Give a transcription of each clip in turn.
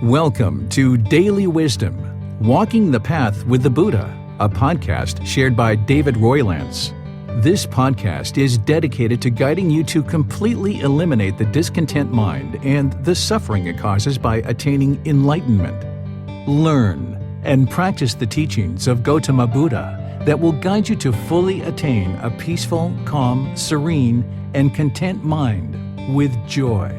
Welcome to Daily Wisdom, Walking the Path with the Buddha, a podcast shared by David Roylance. This podcast is dedicated to guiding you to completely eliminate the discontent mind and the suffering it causes by attaining enlightenment. Learn and practice the teachings of Gotama Buddha that will guide you to fully attain a peaceful, calm, serene, and content mind with joy.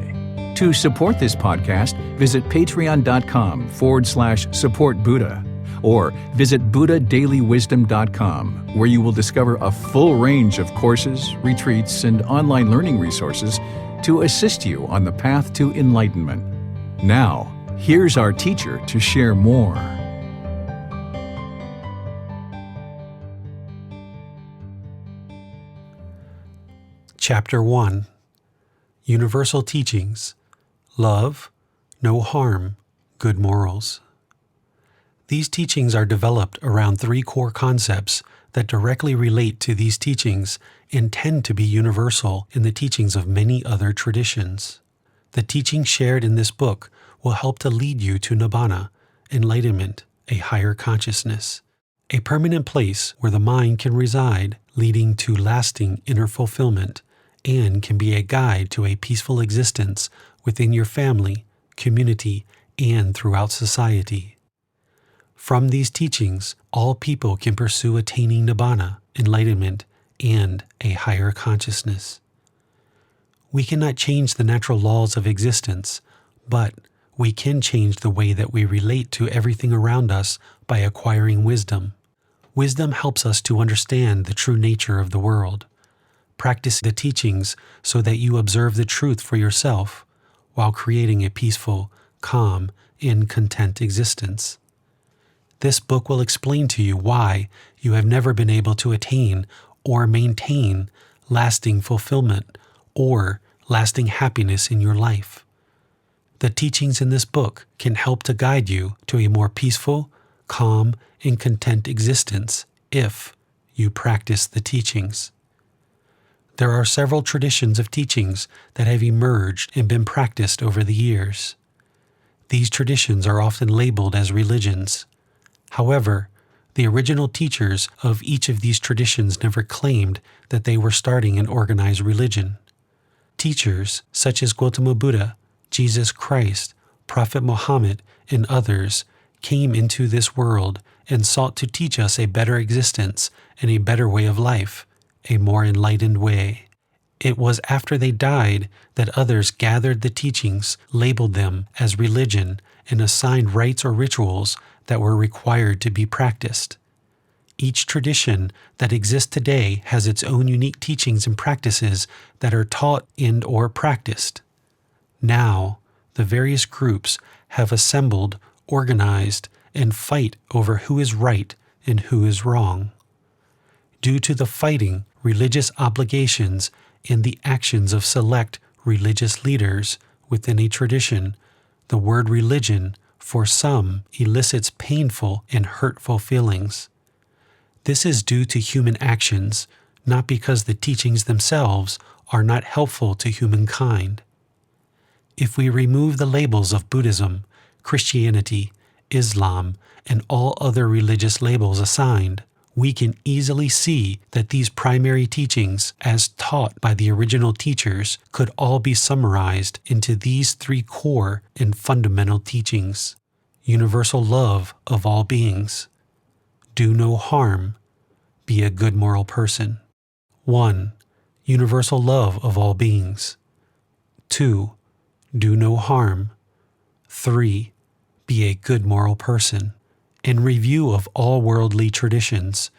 To support this podcast, visit patreon.com/support Buddha or visit buddhadailywisdom.com, where you will discover a full range of courses, retreats, and online learning resources to assist you on the path to enlightenment. Now, here's our teacher to share more. Chapter 1. Universal Teachings. Love, No Harm, Good Morals. These teachings are developed around three core concepts that directly relate to these teachings and tend to be universal in the teachings of many other traditions. The teachings shared in this book will help to lead you to Nibbana, enlightenment, a higher consciousness, a permanent place where the mind can reside, leading to lasting inner fulfillment, and can be a guide to a peaceful existence within your family, community, and throughout society. From these teachings, all people can pursue attaining Nibbana, enlightenment, and a higher consciousness. We cannot change the natural laws of existence, but we can change the way that we relate to everything around us by acquiring wisdom. Wisdom helps us to understand the true nature of the world. Practice the teachings so that you observe the truth for yourself while creating a peaceful, calm, and content existence. This book will explain to you why you have never been able to attain or maintain lasting fulfillment or lasting happiness in your life. The teachings in this book can help to guide you to a more peaceful, calm, and content existence if you practice the teachings. There are several traditions of teachings that have emerged and been practiced over the years. These traditions are often labeled as religions. However, the original teachers of each of these traditions never claimed that they were starting an organized religion. Teachers such as Gotama Buddha, Jesus Christ, Prophet Muhammad, and others came into this world and sought to teach us a better existence and a better way of life, a more enlightened way. It was after they died that others gathered the teachings, labeled them as religion, and assigned rites or rituals that were required to be practiced. Each tradition that exists today has its own unique teachings and practices that are taught and or practiced. Now, the various groups have assembled, organized, and fight over who is right and who is wrong. Due to the fighting, religious obligations, and the actions of select religious leaders within a tradition, the word religion for some elicits painful and hurtful feelings. This is due to human actions, not because the teachings themselves are not helpful to humankind. If we remove the labels of Buddhism, Christianity, Islam, and all other religious labels assigned, we can easily see that these primary teachings, as taught by the original teachers, could all be summarized into these three core and fundamental teachings. Universal love of all beings. Do no harm. Be a good moral person. 1. Universal love of all beings. 2. Do no harm. 3. Be a good moral person. In review of all worldly traditions,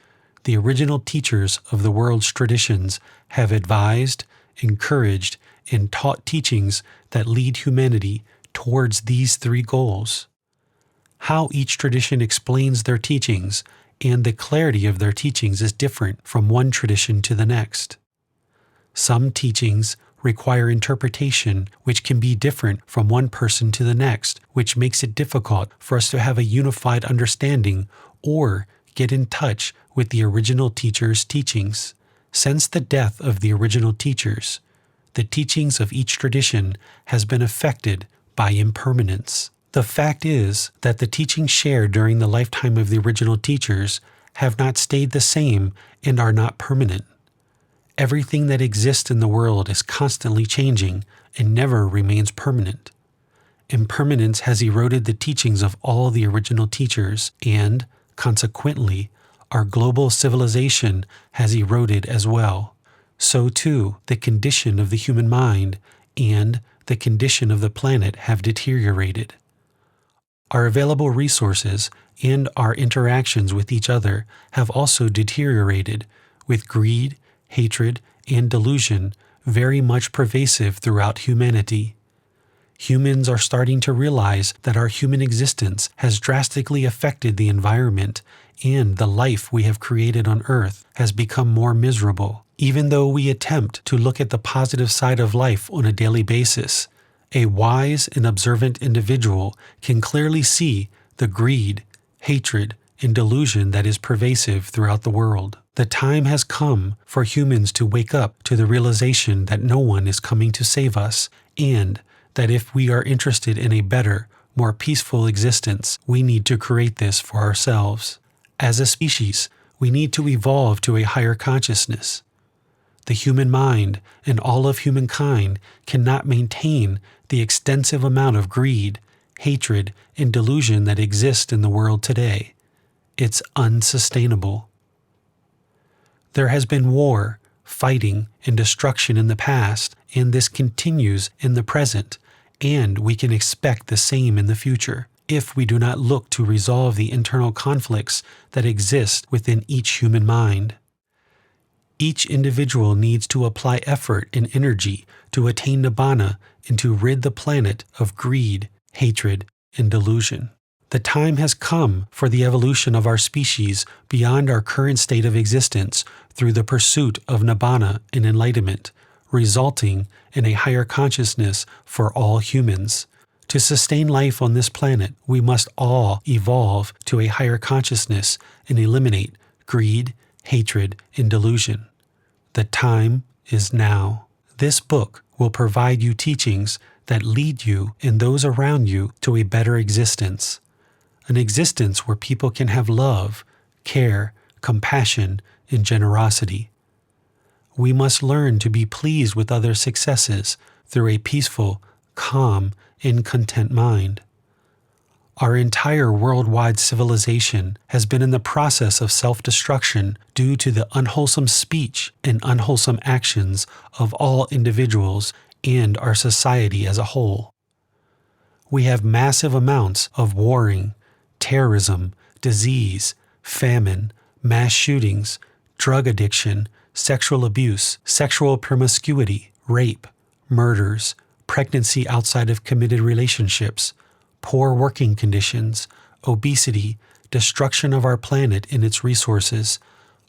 the original teachers of the world's traditions have advised, encouraged, and taught teachings that lead humanity towards these three goals. How each tradition explains their teachings and the clarity of their teachings is different from one tradition to the next. Some teachings require interpretation which can be different from one person to the next, which makes it difficult for us to have a unified understanding or get in touch with the original teacher's teachings. Since the death of the original teachers, the teachings of each tradition has been affected by impermanence. The fact is that the teachings shared during the lifetime of the original teachers have not stayed the same and are not permanent. Everything that exists in the world is constantly changing and never remains permanent. Impermanence has eroded the teachings of all the original teachers, and, consequently, our global civilization has eroded as well. So too, the condition of the human mind and the condition of the planet have deteriorated. Our available resources and our interactions with each other have also deteriorated, with greed, hatred, and delusion very much pervasive throughout humanity. Humans are starting to realize that our human existence has drastically affected the environment, and the life we have created on Earth has become more miserable. Even though we attempt to look at the positive side of life on a daily basis, a wise and observant individual can clearly see the greed, hatred, and delusion that is pervasive throughout the world. The time has come for humans to wake up to the realization that no one is coming to save us, and that if we are interested in a better, more peaceful existence, we need to create this for ourselves. As a species, we need to evolve to a higher consciousness. The human mind and all of humankind cannot maintain the extensive amount of greed, hatred, and delusion that exist in the world today. It's unsustainable. There has been war, fighting, and destruction in the past, and this continues in the present, and we can expect the same in the future if we do not look to resolve the internal conflicts that exist within each human mind. Each individual needs to apply effort and energy to attain Nibbana and to rid the planet of greed, hatred, and delusion. The time has come for the evolution of our species beyond our current state of existence through the pursuit of Nibbana and enlightenment, resulting in a higher consciousness for all humans. To sustain life on this planet, we must all evolve to a higher consciousness and eliminate greed, hatred, and delusion. The time is now. This book will provide you teachings that lead you and those around you to a better existence. An existence where people can have love, care, compassion, and generosity. We must learn to be pleased with others' successes through a peaceful, calm, and content mind. Our entire worldwide civilization has been in the process of self-destruction due to the unwholesome speech and unwholesome actions of all individuals and our society as a whole. We have massive amounts of warring, terrorism, disease, famine, mass shootings, drug addiction, sexual abuse, sexual promiscuity, rape, murders, pregnancy outside of committed relationships, poor working conditions, obesity, destruction of our planet and its resources,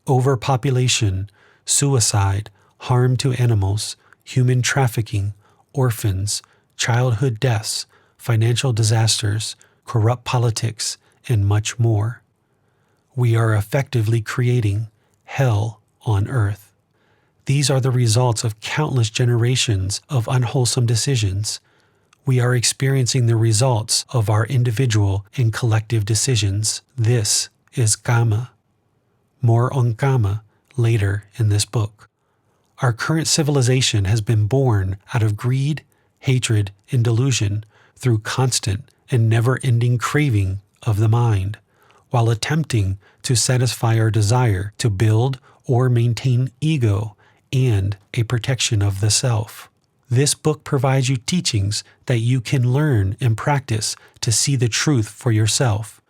overpopulation, suicide, harm to animals, human trafficking, orphans, childhood deaths, financial disasters, corrupt politics, and much more. We are effectively creating hell on earth. These are the results of countless generations of unwholesome decisions. We are experiencing the results of our individual and collective decisions. This is Karma. More on Karma later in this book. Our current civilization has been born out of greed, hatred, and delusion through constant and never-ending craving of the mind, while attempting to satisfy our desire to build or maintain ego and a protection of the self. This book provides you teachings that you can learn and practice to see the truth for yourself.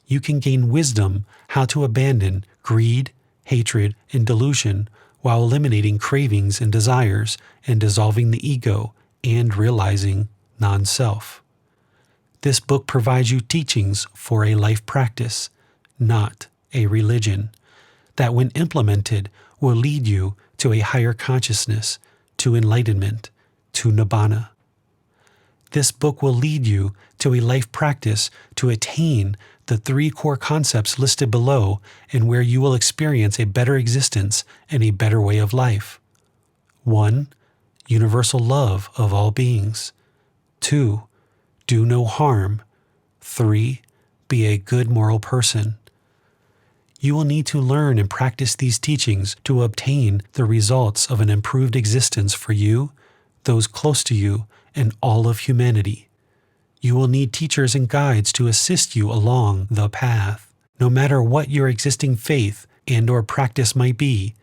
You can gain wisdom how to abandon greed, hatred, and delusion while eliminating cravings and desires and dissolving the ego and realizing non-self. This book provides you teachings for a life practice, not a religion, that when implemented will lead you to a higher consciousness, to enlightenment, to Nibbana. This book will lead you to a life practice to attain the 3 core concepts listed below, and where you will experience a better existence and a better way of life. 1. Universal love of all beings. 2. Do no harm, 3. Be a good moral person. You will need to learn and practice these teachings to obtain the results of an improved existence for you, those close to you, and all of humanity. You will need teachers and guides to assist you along the path. No matter what your existing faith and/or practice might be,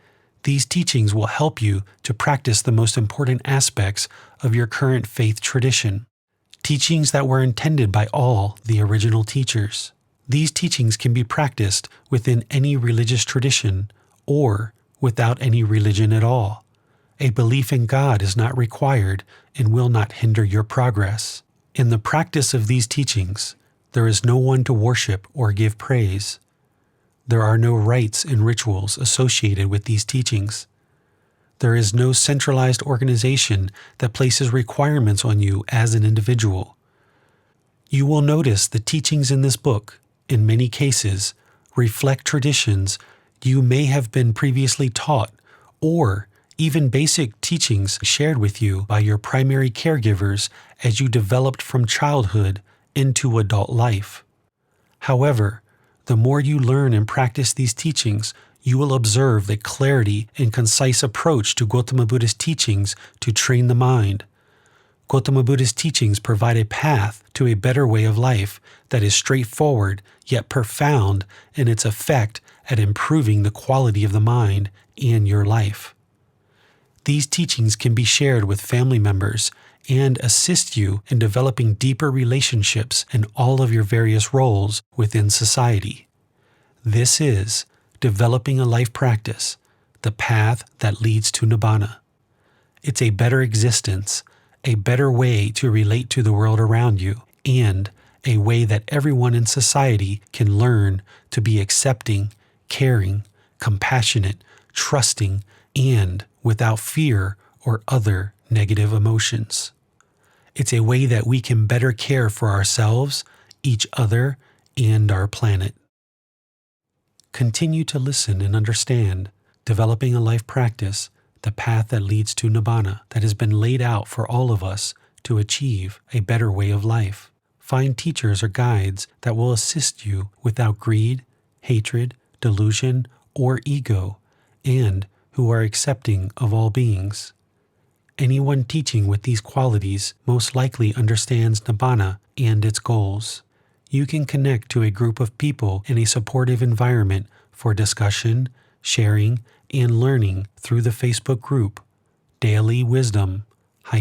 these teachings will help you to practice the most important aspects of your current faith tradition. Teachings that were intended by all the original teachers. These teachings can be practiced within any religious tradition or without any religion at all. A belief in God is not required and will not hinder your progress. In the practice of these teachings, there is no one to worship or give praise. There are no rites and rituals associated with these teachings. There is no centralized organization that places requirements on you as an individual. You will notice the teachings in this book, in many cases, reflect traditions you may have been previously taught, or even basic teachings shared with you by your primary caregivers as you developed from childhood into adult life. However, the more you learn and practice these teachings, you will observe the clarity and concise approach to Gotama Buddha's teachings to train the mind. Gotama Buddha's teachings provide a path to a better way of life that is straightforward yet profound in its effect at improving the quality of the mind and your life. These teachings can be shared with family members and assist you in developing deeper relationships in all of your various roles within society. This is developing a life practice, the path that leads to Nibbana. It's a better existence, a better way to relate to the world around you, and a way that everyone in society can learn to be accepting, caring, compassionate, trusting, and without fear or other negative emotions. It's a way that we can better care for ourselves, each other, and our planet. Continue to listen and understand, developing a life practice, the path that leads to Nibbana that has been laid out for all of us to achieve a better way of life. Find teachers or guides that will assist you without greed, hatred, delusion, or ego, and who are accepting of all beings. Anyone teaching with these qualities most likely understands Nibbana and its goals. You can connect to a group of people in a supportive environment for discussion, sharing, and learning through the Facebook group Daily Wisdom -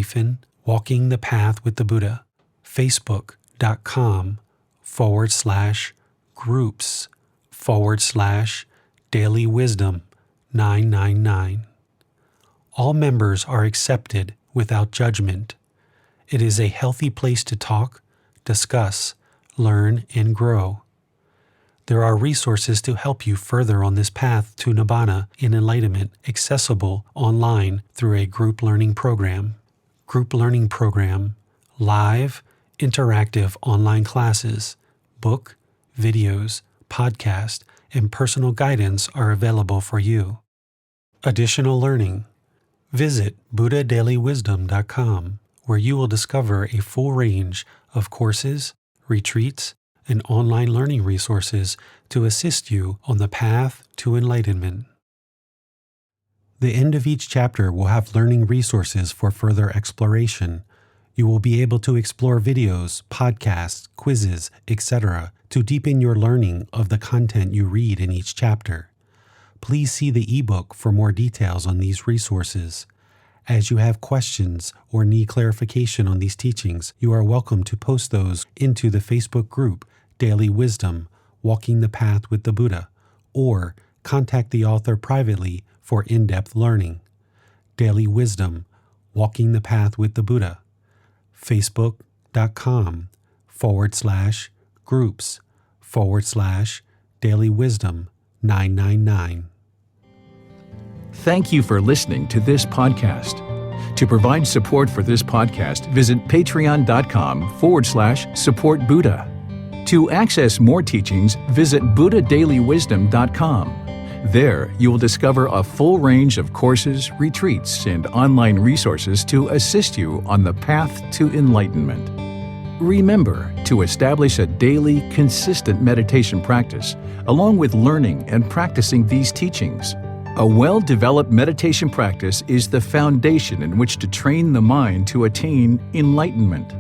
Walking the Path with the Buddha, facebook.com/groups/Daily Wisdom 999. All members are accepted without judgment. It is a healthy place to talk, discuss, learn, and grow. There are resources to help you further on this path to Nibbana and enlightenment accessible online through a group learning program. Group learning program, live, interactive online classes, book, videos, podcast, and personal guidance are available for you. Additional learning. Visit buddhadailywisdom.com, where you will discover a full range of courses, retreats, and online learning resources to assist you on the path to enlightenment. The end of each chapter will have learning resources for further exploration. You will be able to explore videos, podcasts, quizzes, etc. to deepen your learning of the content you read in each chapter. Please see the ebook for more details on these resources. As you have questions or need clarification on these teachings, you are welcome to post those into the Facebook group Daily Wisdom – Walking the Path with the Buddha, or contact the author privately for in-depth learning. Daily Wisdom – Walking the Path with the Buddha, facebook.com/groups/Daily Wisdom 999. Thank you for listening to this podcast. To provide support for this podcast, visit patreon.com/support Buddha. To access more teachings, visit buddhadailywisdom.com. There, you will discover a full range of courses, retreats, and online resources to assist you on the path to enlightenment. Remember to establish a daily, consistent meditation practice, along with learning and practicing these teachings. A well-developed meditation practice is the foundation in which to train the mind to attain enlightenment.